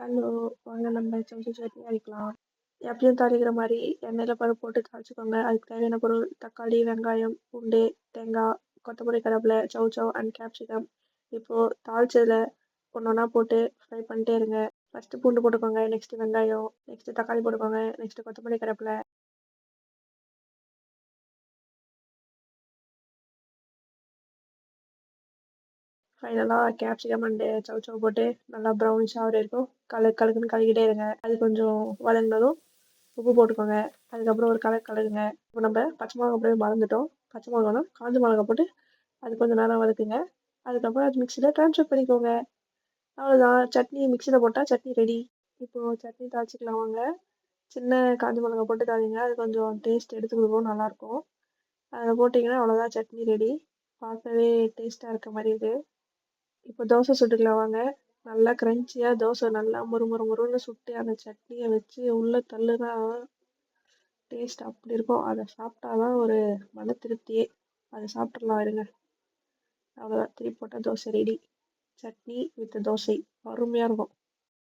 Hello! வாங்க நம்ம சமைச்சு சட்னி அரைக்கலாம். எப்பயும் தாளிக்கிற மாரி எண்ணெயில பருப்பு போட்டு தாளிச்சுக்கோங்க. அதுக்கு தேவையான பொருள் தக்காளி, வெங்காயம், பூண்டு, தேங்காய், கொத்தமல்லி, கருவேப்பிலை, சௌசௌ அண்ட் கேப்சிகம். இப்போ தாளிச்சதுல ஒண்ணு ஒண்ணா போட்டு ஃப்ரை பண்ணிட்டே இருங்க. ஃபர்ஸ்ட்டு பூண்டு போட்டுக்கோங்க. நெக்ஸ்ட்டு வெங்காயம், நெக்ஸ்ட்டு தக்காளி போட்டுக்கோங்க. நெக்ஸ்ட்டு கொத்தமல்லி, கருவேப்பிலை. ஃபைனலா கேப்சிகம் அண்ட் சௌசௌ போட்டு நல்லா ப்ரௌனிஷ் ஆகுற வரைக்கும் கலக்குன்னு கலக்கிட்டே இருங்க. அது கொஞ்சம் வதங்கினதும் உப்பு போட்டுக்கோங்க. அதுக்கப்புறம் ஒரு கலக்குங்க. இப்போ நம்ம பச்சை மிளகா அப்படியே மறந்துட்டோம். பச்சை மிளகானா காஞ்ச மிளகா போட்டு அது கொஞ்சம் நேரம் வதக்குங்க. அதுக்கப்புறம் அது மிக்ஸியில் ட்ரான்ஸ்ஃபர் பண்ணிக்கோங்க. அவ்வளோதான், சட்னி மிக்ஸியில் போட்டால் சட்னி ரெடி. இப்போது சட்னி தாளிச்சிக்கலாம் வாங்க. சின்ன காஞ்ச மிளகா போட்டு தாளிங்க. அது கொஞ்சம் டேஸ்ட் எடுத்து கொடுக்கும், நல்லாயிருக்கும். அதை போட்டிங்கன்னா அவ்வளோதான், சட்னி ரெடி. பார்க்கவே டேஸ்ட்டாக இருக்க மாதிரி இது. இப்போ தோசை சுட்டுக்கலாம் வாங்க. நல்லா கிரன்ச்சியாக தோசை நல்லா முறுமுறுன்னு சுட்டு அந்த சட்னியை வச்சு உள்ளே தள்ளுனா டேஸ்ட் அப்படி இருக்கும். அதை சாப்பிட்டா தான் ஒரு மன திருப்தியே. அதை சாப்பிட்றலாம் இருங்க. அவ்வளோதான், திருப்பி போட்டால் தோசை ரெடி. சட்னி வித் தோசை அருமையாக இருக்கும்.